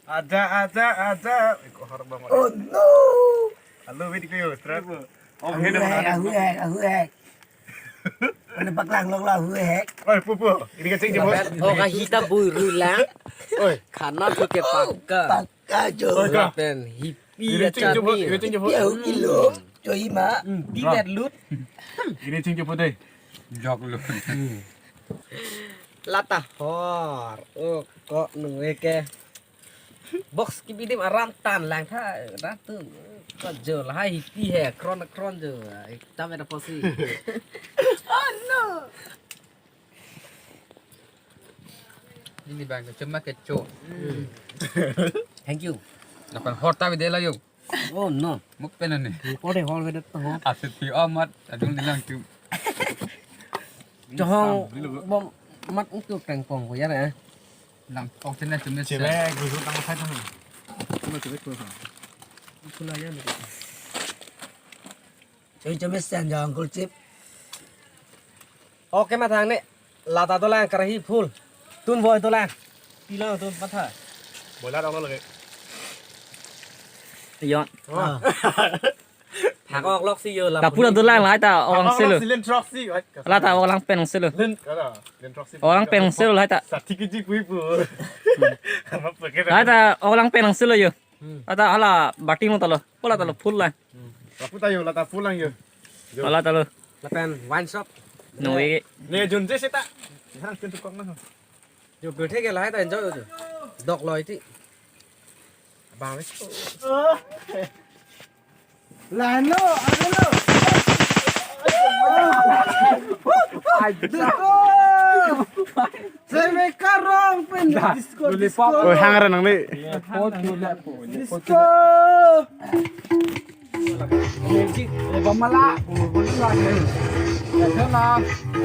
Ada. Kok harap banget. Oh no. Halo, wait kayo, strap. Oh, aku hek. Mana paklang long lah hek. Oi, pupu. Ini kacang jemput. Oh, kahita burulang. Oi, karena tu ke pakka. Kajo. Pen hippie Ini cing jemput. Ini cing jemput. Ya kilo. Coy mak. Tidak lut. Ini cing jemput deh. Jog lu. Lata hor. Oh, kok nunggu ke. Box kibidim arantan lang tha ratu. Có giờ là hai hippie hè kron giờ tao về là posi. Oh no. Ini bang cuma kecoh. Thank you. Dapat horta video lah yuk. Oh no. Muk penan ni. Có thể hol về đất hol. Asyik ti amat. Adung dilang tu. Cho hol bom mắt cũng tiêu cảnh phòng của gia này. Lang kau sini cuma. Cewek, gue suruh tangkap saya tuh. Cuma cewek gue. Kulanya nih. Coy chấm sen giang col chip. Ok mà thằng này là ta tôi lang karahi full. Tun voi tôi lang. Đi lang tun bắt thả. Bola đâu lagi. Yon. Thằng con lock giờ là. Cả pula tu lang lai ta orang selu. Silent Troxy. Lah ta orang pen selu. Silent Troxy. Orang pen selu lai ta. Sati kecil gue pu. Lai ta orang pen selu yo. Ata ala bating mo talo. Pola talo full lai. Lapu tayo, lata pulang yo. Ala talo. Là pen wine shop. Noi. Nih Junje sih tak. Sekarang pintu kok mana? Yo bữa thế cái lái ta enjoy rồi. Đọc lời tí. Bà ấy. Lano. Saya mereka rong pen disco. Oh, hangaran nang ni. Disco. Pamala.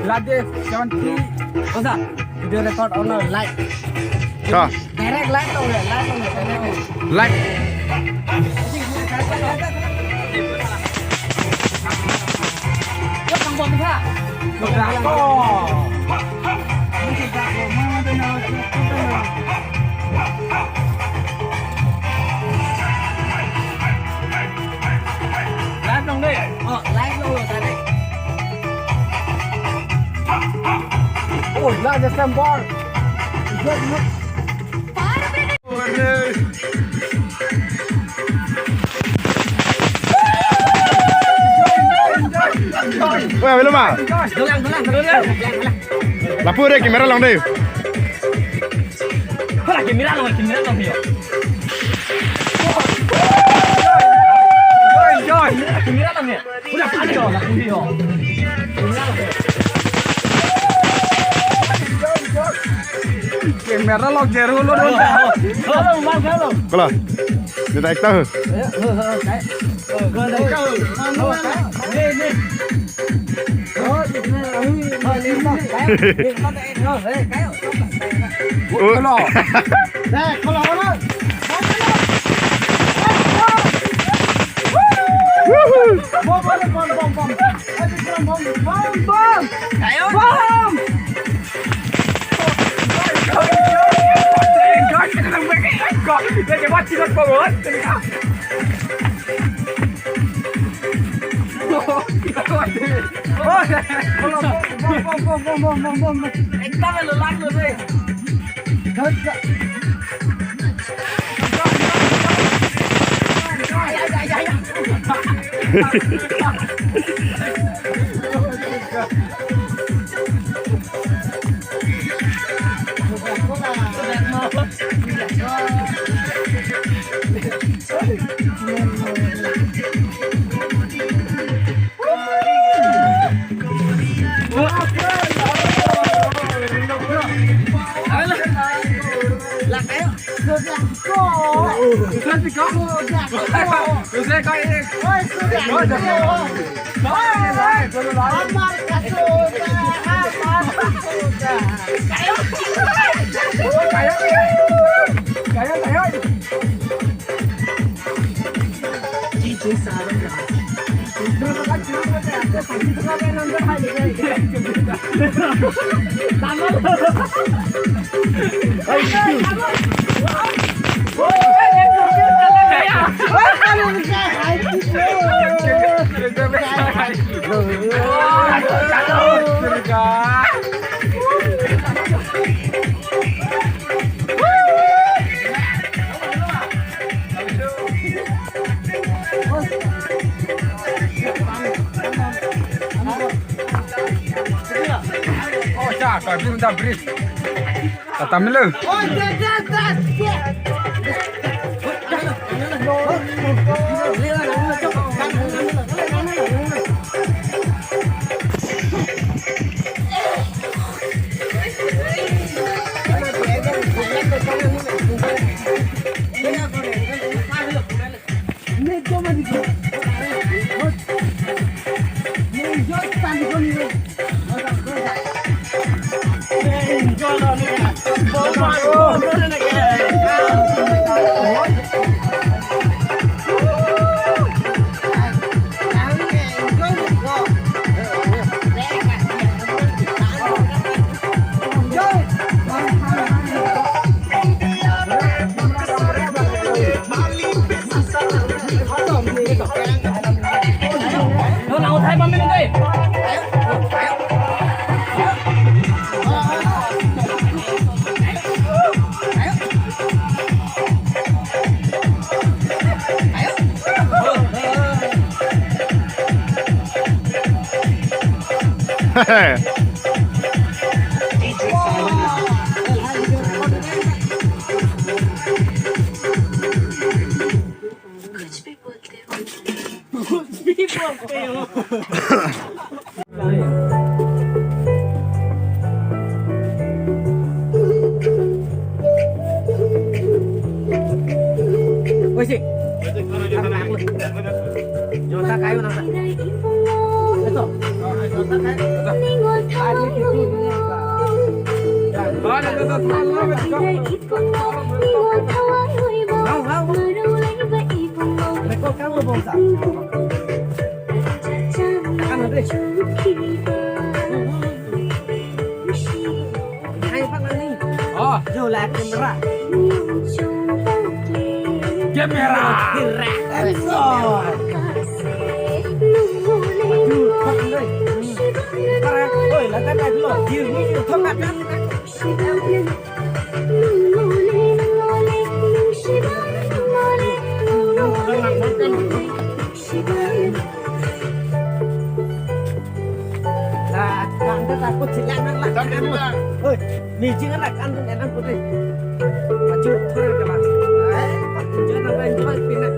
Lade 70. Ôi dạ. Video record on like. Kah, Direct like đâu rồi, like đâu rồi. like. Có thằng bom thế à? Lai trong đây. Like đâu rồi tại đây. Oh, lah ada sambal. Wah, belum ah. Dolang. Lapu deh, kamera long deh. Hola, que mira lo mío. Enjoy. Que mira lo mío. Udah padio lah video. Kamera lo jeru lo. Halo, mang halo. Kalau, dia tak tahu. Oh, tapi minta beri. Kata milu. Ôi chị, thằng lạc luôn. Cho ta cái vào nào. Đấy rồi. Cho ta cái. Ai đi kêu kêu nha. Đó, đó, đó, không, không. Mày có cá vừa bông sao? Ăn rồi đi. Hay phát lên đi. Vô lạc camera. Kamera. Rồi. Ôi là cái này rồi. Nhiều như thông mặt lắm. Là càng cái là có chỉ ăn là ăn luôn. Ơi, mình chưa là ăn thì ăn có gì. Mà chưa thôi các bạn. Đấy, chưa là anh cho pin này.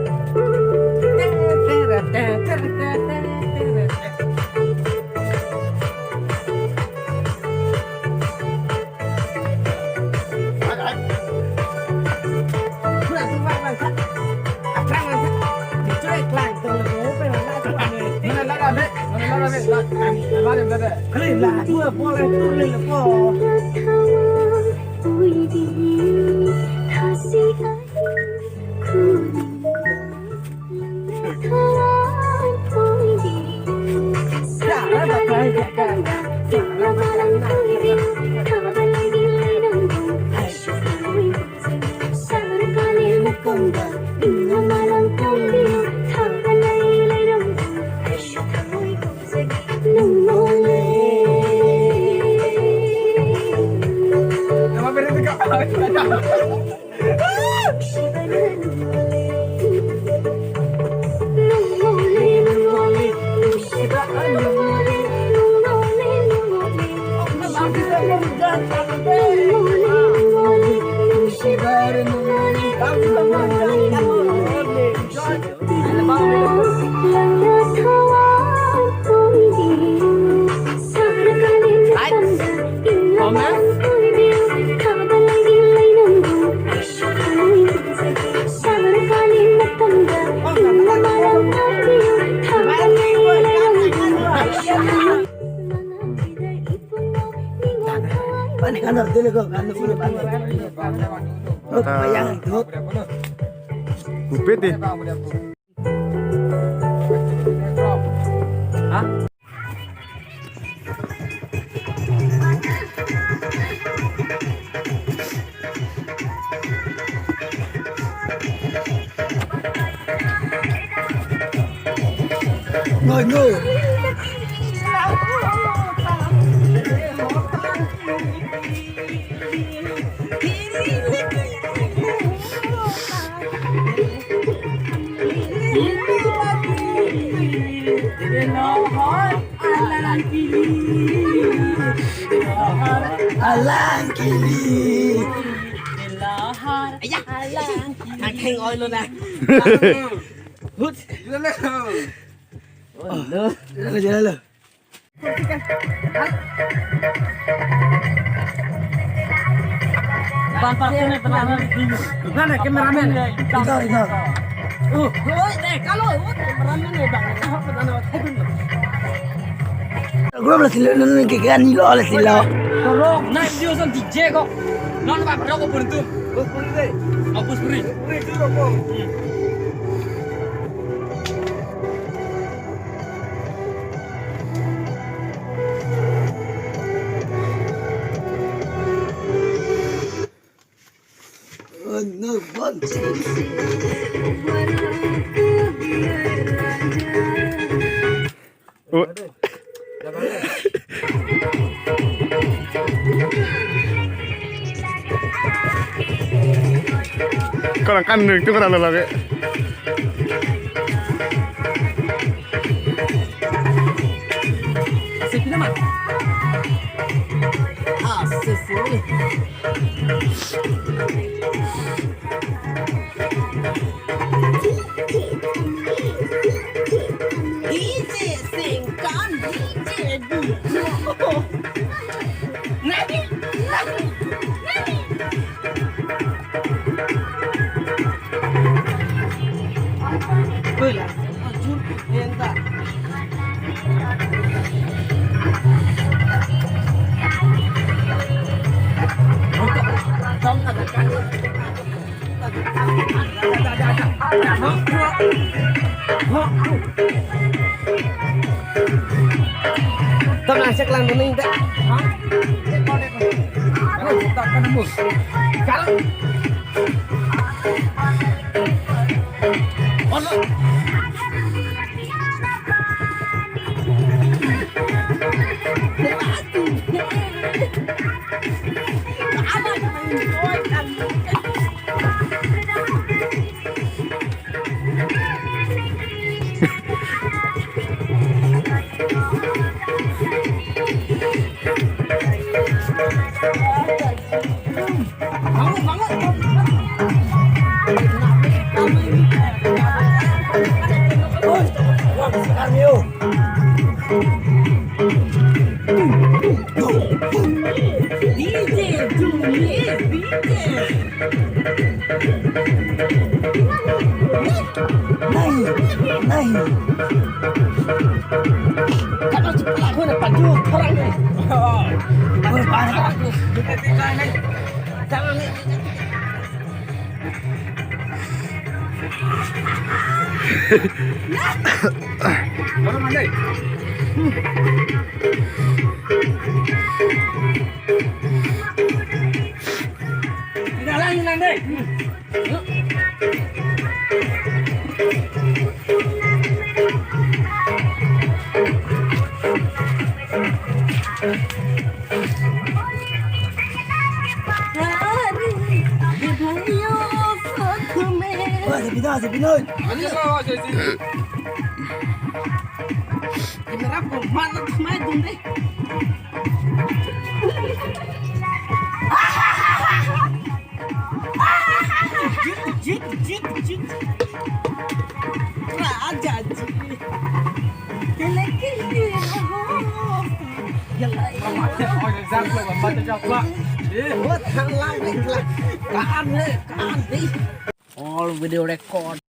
Kali lah, gua boleh tulis kok. Kan ada dulu kok, kan dulu banget. Oh, bayang itu. Bupit deh. Hah? Ngồi ngủ. Alang kili. Thằng khen ơi luôn nè. Hút. Jalan. Pantasnya teman-teman. Mana kameramen? Itu. Kalau kameramen nih bang, apa nama tadi? Gua belum silau kan ni lo lah silau. Terus naik dia sang DJ kok. Non pak berapa beruntu? Bus puri deh. Oh bus puri. Puri dulu kok. No fun. Oh. Kau nak kan itu kan ada lagi. Asik kita mah. Asik sih. DJ singkan DJ dulu. Nani? Boleh. Jur entah. Tâm là chắc làm của mình đấy. Hả? Cái này tập cái mực. Cắn. Ôn luôn. Này. Các bạn chụp lại hơn là bản chưa thôi anh này. Ôi ba. Cái này này. Sao anh Mana mana? Udah lah ini nanti. Sepinoi. Ani apa aja sih? Kamera ko mana mai dun deh. Jit. Raja ji. Kele. Yalah. Oh, exam lo, baca jawab. Buat halang lah. Kaan đi. All video record.